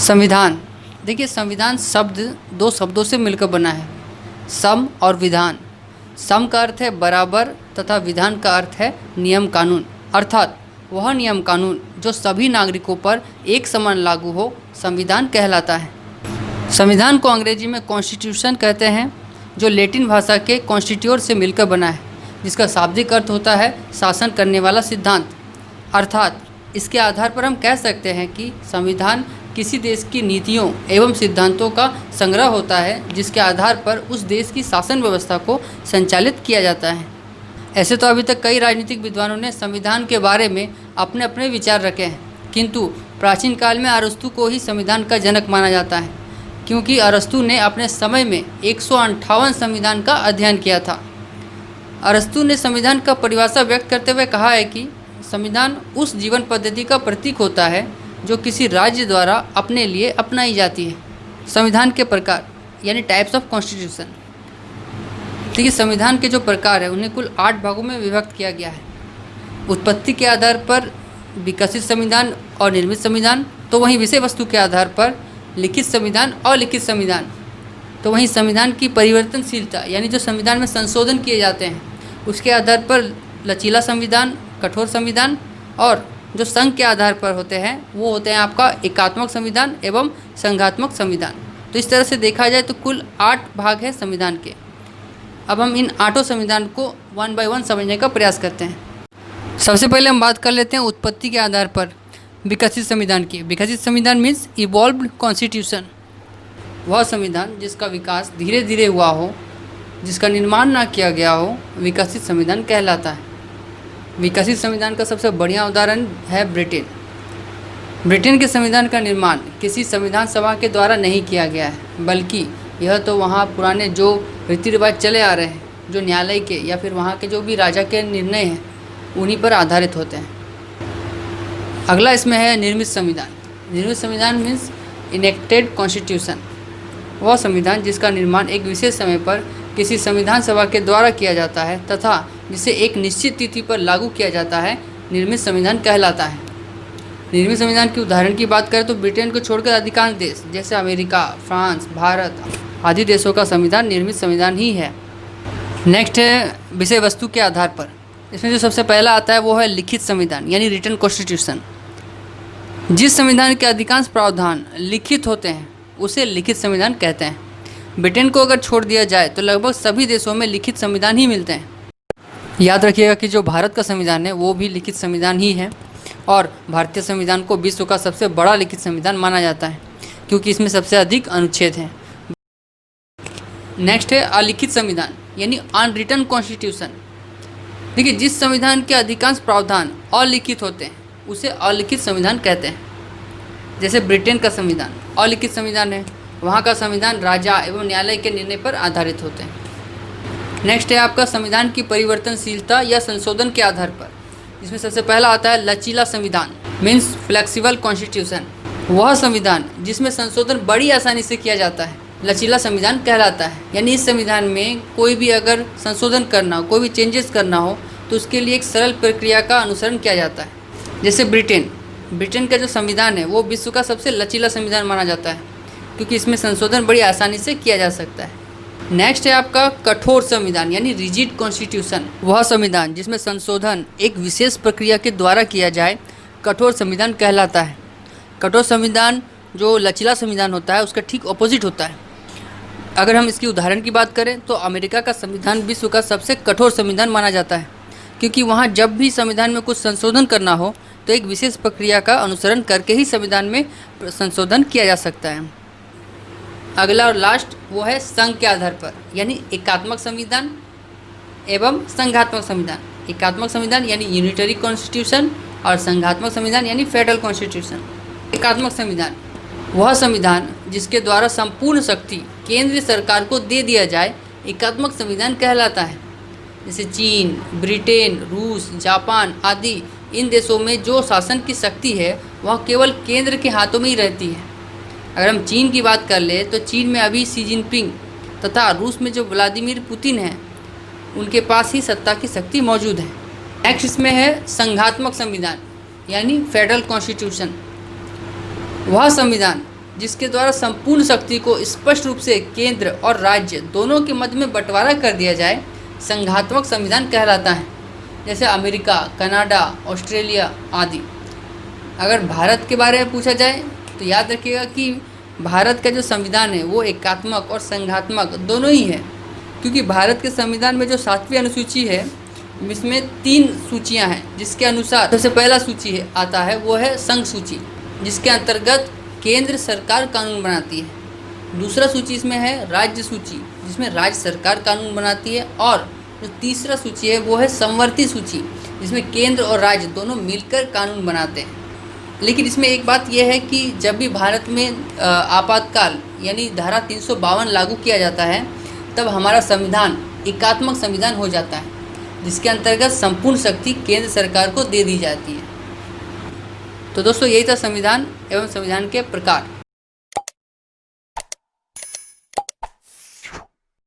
संविधान। देखिए, संविधान शब्द दो शब्दों से मिलकर बना है, सम और विधान। सम का अर्थ है बराबर तथा विधान का अर्थ है नियम कानून, अर्थात वह नियम कानून जो सभी नागरिकों पर एक समान लागू हो, संविधान कहलाता है। संविधान को अंग्रेजी में कॉन्स्टिट्यूशन कहते हैं, जो लैटिन भाषा के कॉन्स्टिट्यूर से मिलकर बना है, जिसका शाब्दिक अर्थ होता है शासन करने वाला सिद्धांत। अर्थात इसके आधार पर हम कह सकते हैं कि संविधान किसी देश की नीतियों एवं सिद्धांतों का संग्रह होता है, जिसके आधार पर उस देश की शासन व्यवस्था को संचालित किया जाता है। ऐसे तो अभी तक कई राजनीतिक विद्वानों ने संविधान के बारे में अपने अपने विचार रखे हैं, किंतु प्राचीन काल में अरस्तु को ही संविधान का जनक माना जाता है, क्योंकि अरस्तु ने अपने समय में 158 संविधान का अध्ययन किया था। अरस्तु ने संविधान का परिभाषा व्यक्त करते हुए कहा है कि संविधान उस जीवन पद्धति का प्रतीक होता है जो किसी राज्य द्वारा अपने लिए अपनाई जाती है। संविधान के प्रकार यानी टाइप्स ऑफ कॉन्स्टिट्यूशन। देखिए, संविधान के जो प्रकार है उन्हें कुल 8 भागों में विभक्त किया गया है। उत्पत्ति के आधार पर विकसित संविधान और निर्मित संविधान, तो वहीं विषय वस्तु के आधार पर लिखित संविधान और लिखित संविधान, तो वहीं संविधान की परिवर्तनशीलता यानी जो संविधान में संशोधन किए जाते हैं उसके आधार पर लचीला संविधान, कठोर संविधान, और जो संघ के आधार पर होते हैं वो होते हैं आपका एकात्मक संविधान एवं संघात्मक संविधान। तो इस तरह से देखा जाए तो कुल 8 भाग है संविधान के। अब हम इन 8 संविधान को 1 बाय 1 समझने का प्रयास करते हैं। सबसे पहले हम बात कर लेते हैं उत्पत्ति के आधार पर विकसित संविधान की। विकसित संविधान मीन्स इवॉल्व्ड कॉन्स्टिट्यूशन। वह संविधान जिसका विकास धीरे धीरे हुआ हो, जिसका निर्माण ना किया गया हो, विकसित संविधान कहलाता है। विकसित संविधान का सबसे बढ़िया उदाहरण है ब्रिटेन। ब्रिटेन के संविधान का निर्माण किसी संविधान सभा के द्वारा नहीं किया गया है, बल्कि यह तो वहाँ पुराने जो रीति रिवाज चले आ रहे हैं, जो न्यायालय के या फिर वहाँ के जो भी राजा के निर्णय हैं उन्हीं पर आधारित होते हैं। अगला इसमें है निर्मित संविधान। निर्मित संविधान मीन्स इनेक्टेड कॉन्स्टिट्यूशन। वह संविधान जिसका निर्माण एक विशेष समय पर किसी संविधान सभा के द्वारा किया जाता है तथा जिसे एक निश्चित तिथि पर लागू किया जाता है, निर्मित संविधान कहलाता है। निर्मित संविधान की उदाहरण की बात करें तो ब्रिटेन को छोड़कर अधिकांश देश जैसे अमेरिका, फ्रांस, भारत आदि देशों का संविधान निर्मित संविधान ही है। नेक्स्ट है विषय वस्तु के आधार पर। इसमें जो सबसे पहला आता है वो है लिखित संविधान यानी रिटन कॉन्स्टिट्यूशन। जिस संविधान के अधिकांश प्रावधान लिखित होते हैं उसे लिखित संविधान कहते हैं। ब्रिटेन को अगर छोड़ दिया जाए तो लगभग सभी देशों में लिखित संविधान ही मिलते हैं। याद रखिएगा कि जो भारत का संविधान है वो भी लिखित संविधान ही है, और भारतीय संविधान को विश्व का सबसे बड़ा लिखित संविधान माना जाता है क्योंकि इसमें सबसे अधिक अनुच्छेद हैं। नेक्स्ट है अलिखित संविधान यानी अनरिटन कॉन्स्टिट्यूशन। देखिए, जिस संविधान के अधिकांश प्रावधान अलिखित होते हैं उसे अलिखित संविधान कहते हैं। जैसे ब्रिटेन का संविधान अलिखित संविधान है, वहाँ का संविधान राजा एवं न्यायालय के निर्णय पर आधारित होते हैं। नेक्स्ट है आपका संविधान की परिवर्तनशीलता या संशोधन के आधार पर। इसमें सबसे पहला आता है लचीला संविधान मीन्स फ्लेक्सिबल कॉन्स्टिट्यूशन। वह संविधान जिसमें संशोधन बड़ी आसानी से किया जाता है लचीला संविधान कहलाता है। यानी इस संविधान में कोई भी अगर संशोधन करना हो, कोई भी चेंजेस करना हो तो उसके लिए एक सरल प्रक्रिया का अनुसरण किया जाता है। जैसे ब्रिटेन का जो संविधान है वो विश्व का सबसे लचीला संविधान माना जाता है क्योंकि इसमें संशोधन बड़ी आसानी से किया जा सकता है। नेक्स्ट है आपका कठोर संविधान यानी रिजिड कॉन्स्टिट्यूशन। वह संविधान जिसमें संशोधन एक विशेष प्रक्रिया के द्वारा किया जाए कठोर संविधान कहलाता है। कठोर संविधान जो लचीला संविधान होता है उसका ठीक ऑपोजिट होता है। अगर हम इसकी उदाहरण की बात करें तो अमेरिका का संविधान विश्व का सबसे कठोर संविधान माना जाता है क्योंकि वहाँ जब भी संविधान में कुछ संशोधन करना हो तो एक विशेष प्रक्रिया का अनुसरण करके ही संविधान में संशोधन किया जा सकता है। अगला और लास्ट वो है संघ के आधार पर यानी एकात्मक संविधान एवं संघात्मक संविधान। एकात्मक संविधान यानी यूनिटरी कॉन्स्टिट्यूशन और संघात्मक संविधान यानी फेडरल कॉन्स्टिट्यूशन। एकात्मक संविधान वह संविधान जिसके द्वारा संपूर्ण शक्ति केंद्रीय सरकार को दे दिया जाए एकात्मक संविधान कहलाता है। जैसे चीन, ब्रिटेन, रूस, जापान आदि इन देशों में जो शासन की शक्ति है वह केवल केंद्र के हाथों में ही रहती है। अगर हम चीन की बात कर ले तो चीन में अभी शी जिनपिंग तथा रूस में जो व्लादिमीर पुतिन हैं उनके पास ही सत्ता की शक्ति मौजूद है। नेक्स्ट इसमें है संघात्मक संविधान यानी फेडरल कॉन्स्टिट्यूशन। वह संविधान जिसके द्वारा संपूर्ण शक्ति को स्पष्ट रूप से केंद्र और राज्य दोनों के मध्य में बंटवारा कर दिया जाए, संघात्मक संविधान कहलाता है। जैसे अमेरिका, कनाडा, ऑस्ट्रेलिया आदि। अगर भारत के बारे में पूछा जाए तो याद रखिएगा कि भारत का जो संविधान है वो एकात्मक और संघात्मक दोनों ही है, क्योंकि भारत के संविधान में जो 7वीं अनुसूची है इसमें 3 सूचियां हैं, जिसके अनुसार सबसे पहला सूची आता है वो है संघ सूची, जिसके अंतर्गत केंद्र सरकार कानून बनाती है। दूसरा सूची इसमें है राज्य सूची, जिसमें राज्य सरकार कानून बनाती है। और जो तीसरा सूची है वो है समवर्ती सूची, जिसमें केंद्र और राज्य दोनों मिलकर कानून बनाते हैं। लेकिन इसमें एक बात यह है कि जब भी भारत में आपातकाल यानी धारा 352 लागू किया जाता है, तब हमारा संविधान एकात्मक संविधान हो जाता है, जिसके अंतर्गत संपूर्ण शक्ति केंद्र सरकार को दे दी जाती है। तो दोस्तों, यही था संविधान एवं संविधान के प्रकार।